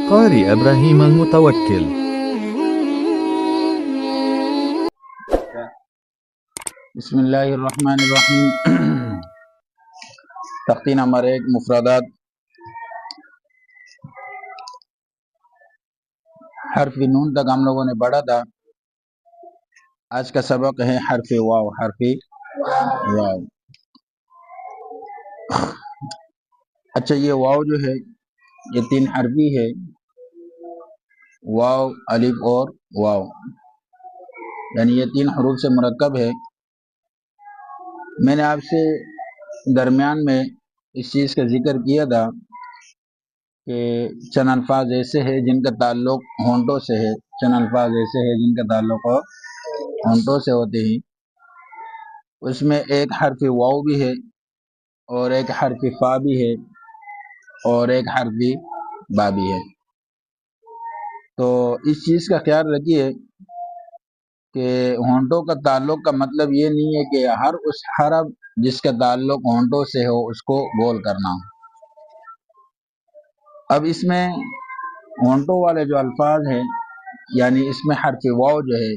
قارئ إبراهيم المتوكل. بسم اللہ الرحمن الرحیم۔ تختی نمبر 1 مفردات۔ حرف نون تک ہم لوگوں نے پڑھا تھا۔ آج کا سبق ہے حرف واو۔ حرف واو، اچھا یہ واو جو ہے یہ 3 حرفی ہے، واو الف اور واو، یعنی یہ 3 حروف سے مرکب ہے۔ میں نے آپ سے درمیان میں اس چیز کا ذکر کیا تھا کہ چند الفاظ ایسے ہیں جن کا تعلق ہونٹوں سے ہے، چند الفاظ ایسے ہیں جن کا تعلق ہونٹوں سے ہوتے ہیں۔ اس میں ایک حرف واو بھی ہے اور ایک حرف فا بھی ہے اور ایک حرف با بھی ہے۔ تو اس چیز کا خیال رکھیے کہ ہونٹوں کا تعلق کا مطلب یہ نہیں ہے کہ ہر اس حرف جس کا تعلق ہونٹوں سے ہو اس کو گول کرنا ہو۔ اب اس میں ہونٹوں والے جو الفاظ ہیں، یعنی اس میں حرف واو جو ہے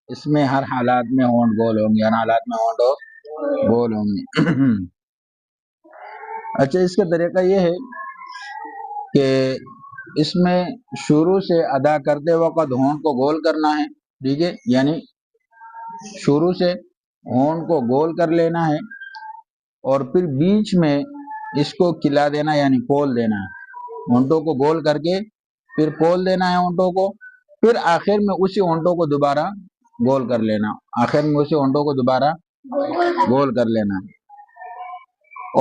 اس میں ہر حالات میں ہونٹ گول ہوں گے، ہر حالات میں ہونٹ گول ہوں گے۔ اچھا اس کا طریقہ یہ ہے کہ اس میں شروع سے ادا کرتے وقت ہونٹ کو گول کرنا ہے، ٹھیک ہے، یعنی شروع سے ہونٹ کو گول کر لینا ہے اور پھر بیچ میں اس کو کھلا دینا، یعنی پول دینا ہے۔ ہونٹوں کو گول کر کے پھر پول دینا ہے ہونٹوں کو، پھر آخر میں اسی ہونٹوں کو دوبارہ گول کر لینا، آخر میں اسی ہونٹوں کو دوبارہ گول کر لینا۔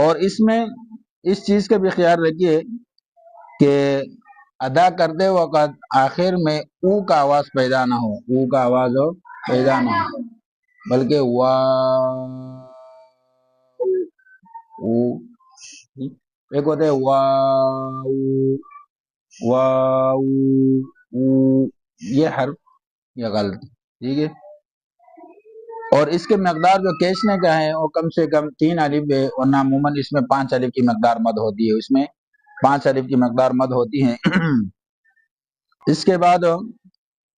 اور اس میں اس چیز کا بھی خیال رکھیے کہ ادا کرتے وقت آخر میں او کا آواز پیدا نہ ہو، او کا آواز پیدا نہ ہو، بلکہ وا او، ایک ہوتے ہے واو واو او، یہ حرف یہ غلط، ٹھیک ہے۔ اور اس کے مقدار جو کھینچنے کا ہے وہ کم سے کم 3 الف ہے، ورنہ عموماً اس میں 5 الف کی مقدار مد ہوتی ہے، اس میں 5 الف کی مقدار مد ہوتی ہے۔ اس کے بعد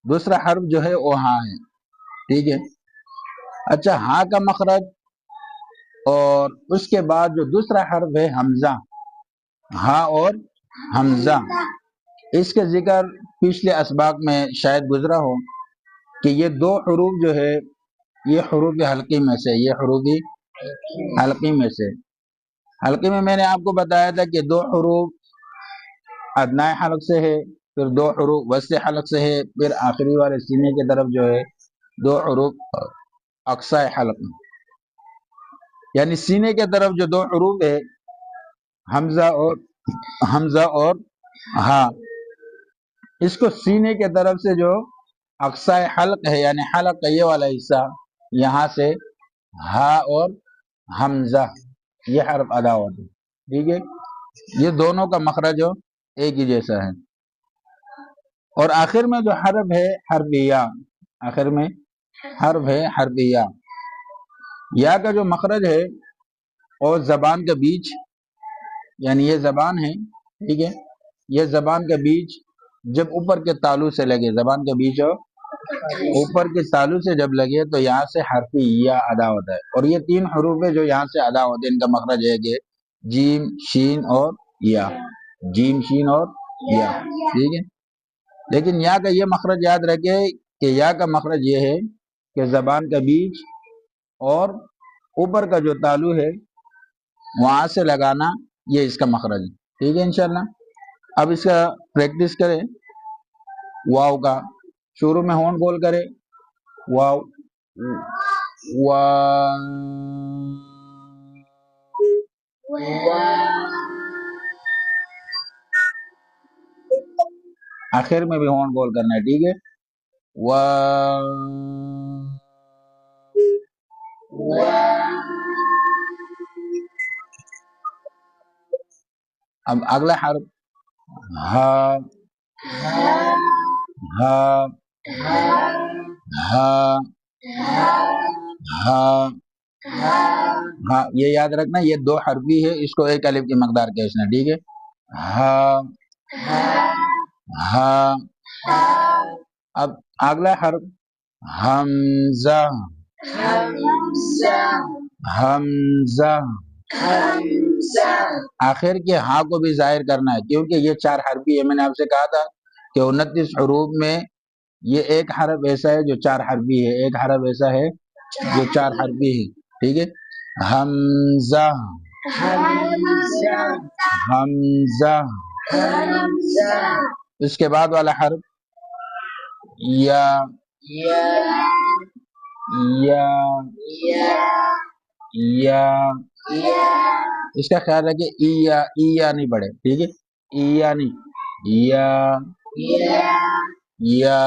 دوسرا حرف جو ہے وہ ہاں ہے، ٹھیک ہے۔ اچھا ہاں کا مخرج اور اس کے بعد جو دوسرا حرف ہے حمزہ، ہاں اور حمزہ، اس کے ذکر پچھلے اسباق میں شاید گزرا ہو کہ یہ 2 حروف جو ہے یہ حروف حلقی میں سے، یہ حروف حلقی میں سے، حلقی میں نے آپ کو بتایا تھا کہ 2 حروف ادنائے حلق سے ہے، پھر 2 حروف وسط حلق سے ہے، پھر آخری والے سینے کی طرف جو ہے 2 حروف اقصی حلق میں، یعنی سینے کی طرف جو 2 حروف ہے حمزہ اور ہاں، اس کو سینے کی طرف سے جو اقصی حلق ہے، یعنی حلق کا یہ والا حصہ، یہاں سے ہا اور حمزہ یہ حرف ادا ہوتے، ٹھیک ہے۔ یہ دونوں کا مخرج ایک ہی جیسا ہے۔ اور آخر میں جو حرف ہے حرف یا، آخر میں حرف ہے حرف یا، یا کا جو مخرج ہے اور زبان کے بیچ، یعنی یہ زبان ہے، ٹھیک ہے، یہ زبان کے بیچ جب اوپر کے تالو سے لگے، زبان کے بیچ اوپر کے تالو سے جب لگے تو یہاں سے حرف یا ادا ہوتا ہے۔ اور یہ 3 حروف ہے جو یہاں سے ادا ہوتے ہیں، ان کا مخرج ہے کہ جیم شین اور یا، جیم شین اور یا، ٹھیک ہے۔ لیکن یا کا یہ مخرج یاد رکھے کہ یا کا مخرج یہ ہے کہ زبان کا بیچ اور اوپر کا جو تالو ہے وہاں سے لگانا، یہ اس کا مخرج ہے، ٹھیک ہے انشاءاللہ۔ اب اس کا پریکٹس کریں۔ واو کا شروع میں ہونٹ گول کرے، واو واو، آخر میں بھی ہونٹ گول کرنا ہے، ٹھیک ہے، واو۔ اب اگلا حرف ہا، ہا ہا ہا ہاں، یہ یاد رکھنا یہ 2 حرفی ہے، اس کو 1 الف کی مقدار کھینچنا، ٹھیک ہے۔ ہا اگلا حرف حمزہ، حمزہ، آخر کے ہاں کو بھی ظاہر کرنا ہے کیونکہ یہ 4 حرفی ہے. میں نے آپ سے کہا تھا کہ 29 حروف میں یہ ایک حرف ایسا ہے جو 4 حرفی ہے، ایک حرف ایسا ہے جو 4 حرفی ہے. ٹھیک ہے، حمزہ، حمزہ. اس کے بعد والا حرف یا، یا، یا. اس کا خیال رکھے یا نہیں پڑھے. ٹھیک ہے، یا نہیں، یا، یا،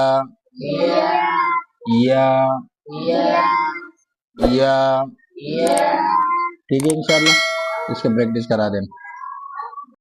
یا، یا. ٹھیک ہے، انشاءاللہ اس کو پریکٹس کرا دینا.